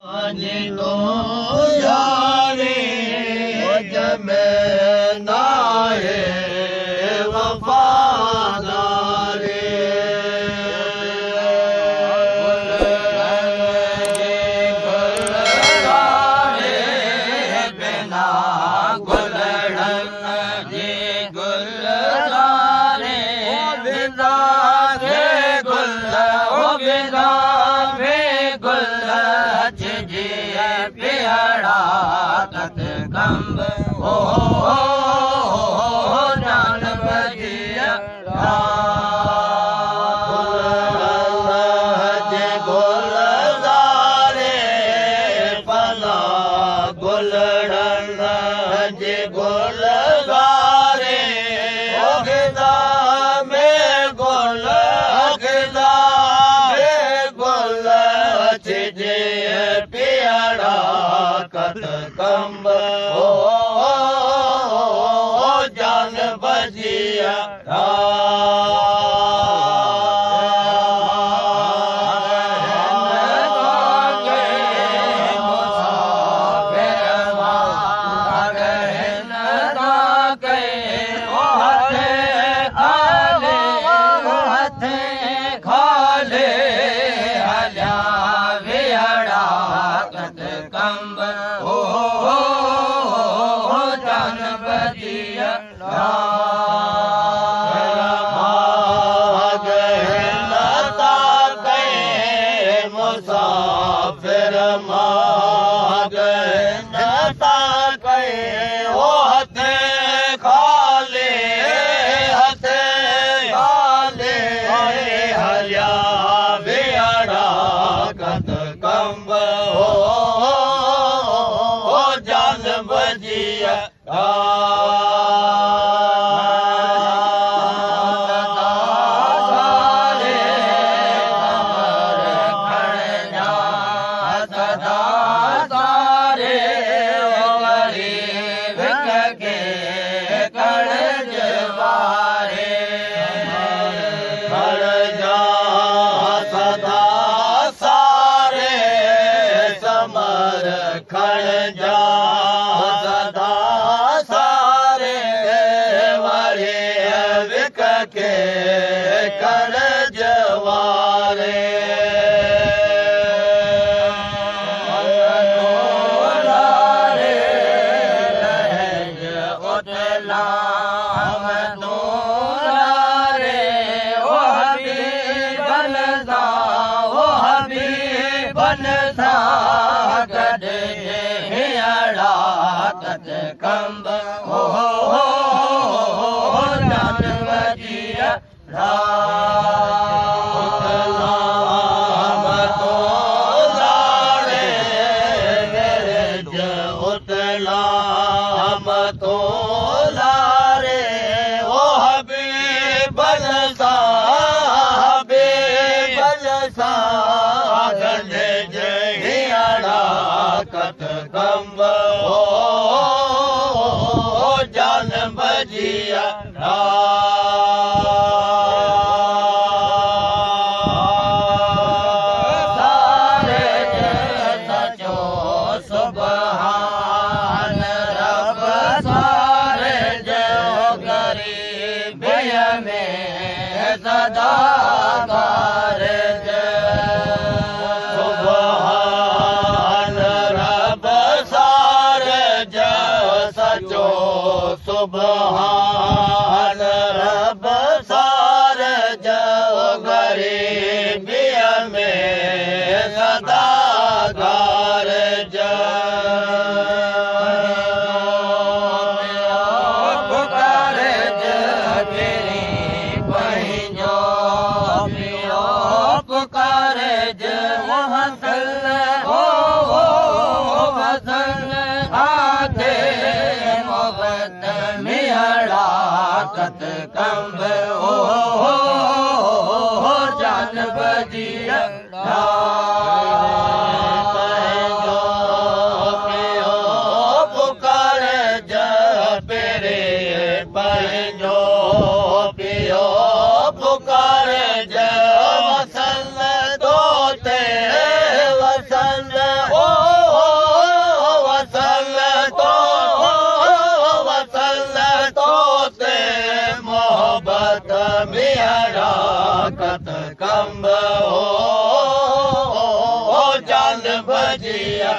तो यारे में नाहे वफादारे बिना गुलड़न जी गुलदारे बिना रे गुल बिना रे गुल जी पियड़ा तक कंब हो जान बजिया जे गुलदारे पला गुलड़न जे गुलदारे अगदा में गुल अगदा में गुल जे पियड़ा कत कंब हो जान बजिया कंब हो जान बजिया मुसाफिर माग नता कहे ओ हथे खाले हथे खाले हलिया बियड़ा कत कंब हो जान बजिया खड़ जा सदा सारे वारे विक के कर जवारे उतला कंब हो जान बजिया उतला तो लारे ओ हबी बनसा हबी बनसा गंडे जहियाड़ा कत कंब हो जान बजिया सारे सचो सुबहान रब सारे जो गरीब में सदा सुबहान रब सारे जो सुबहान रब सार जो गरीबिया में सदा गार पुकार तेरी पंहिंजो पुकार हसन हो हसन आते मिहड़ा कत कंब हो जान बजिया पुकार पेरे पंहिंजो पियो पुकार वसन दोते वसन ओ कंब ओ जान बजिया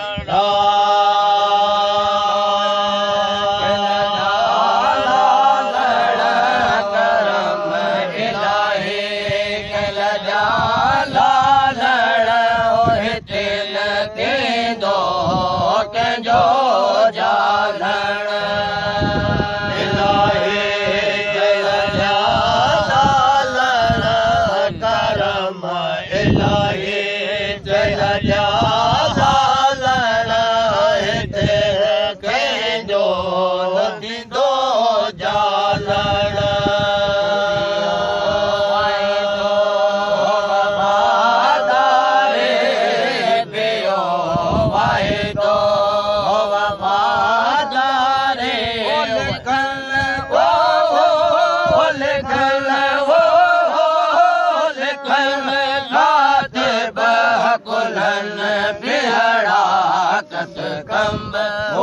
कंब ओ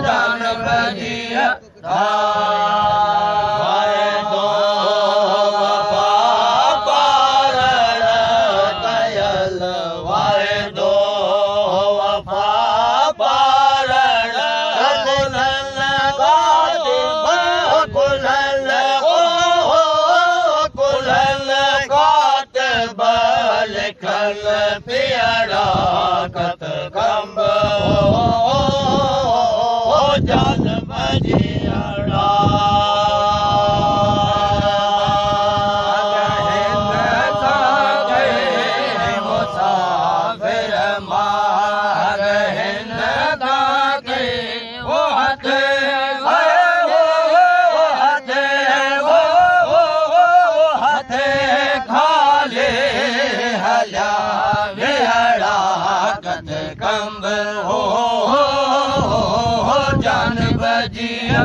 जान बजिया दो वफा पारण कयल वारे दो वफा पारण कुलन कात लिखल पियड़ा कत कंब ओ जान बजिया मुसाफिर मार हिन के वो हथ खाले हल्या विहड़ा कत कंब हो जान बजिया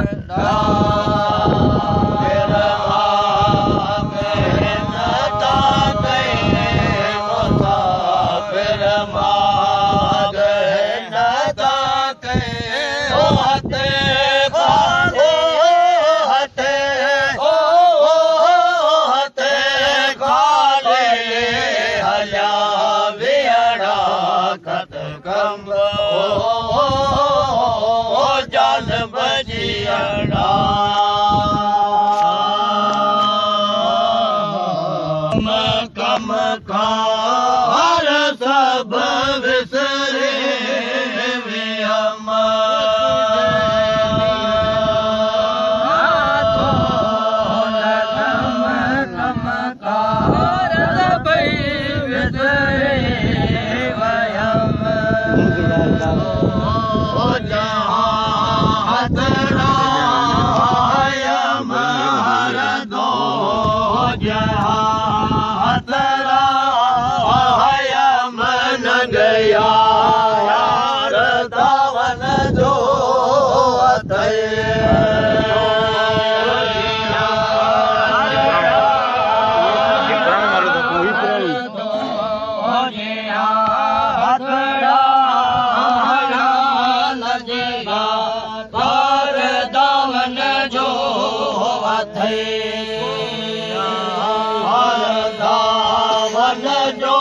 कंब ओ जान बजिया कम कार सब विसरे गया यार दावन जो दावन जो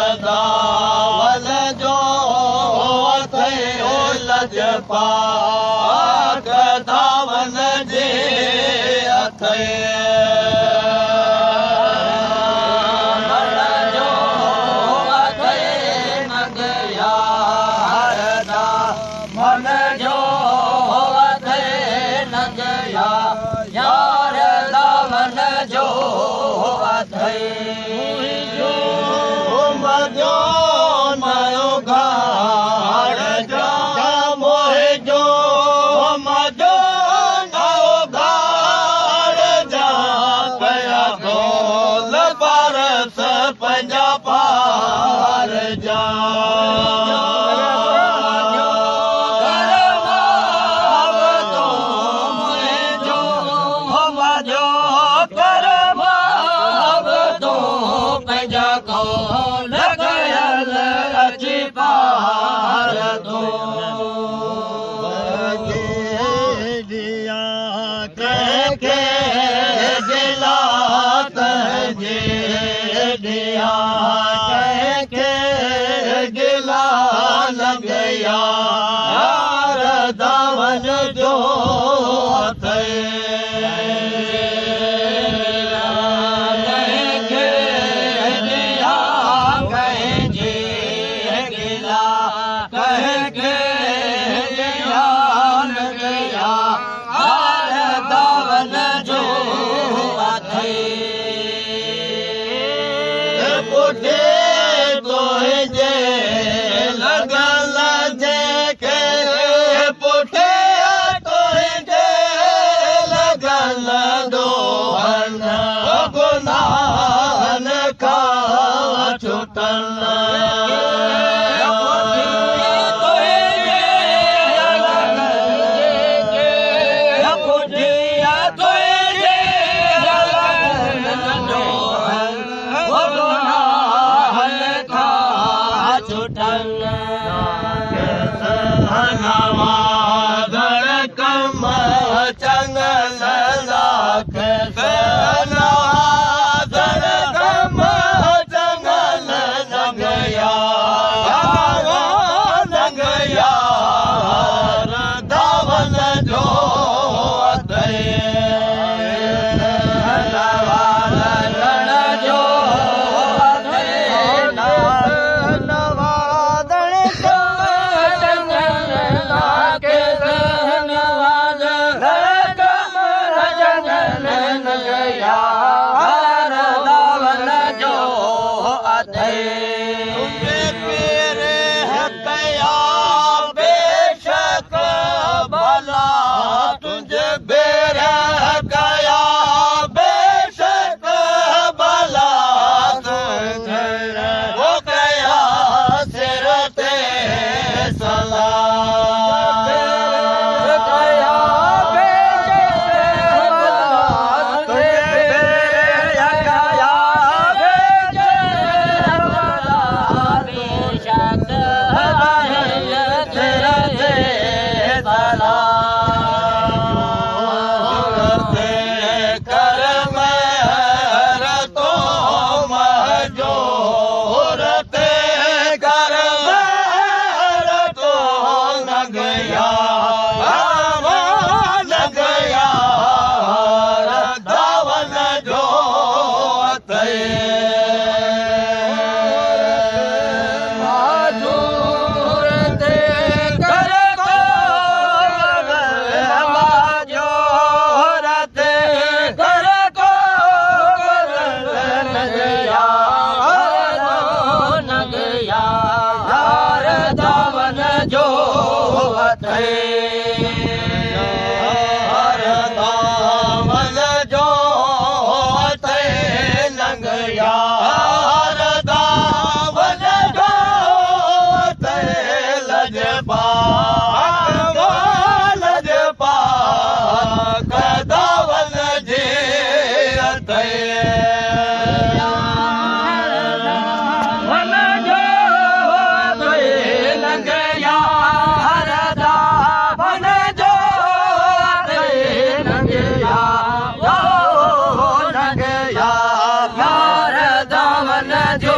दावन जो पाक दावन जे अथे जो अथे नग यार दावन जो अथे नग यार दावन जो अथे मजो नयो घाड़ जा पंजा पार जा पंजा को लगयल अची पार दो दिया नंगया यार दावन जो थे जो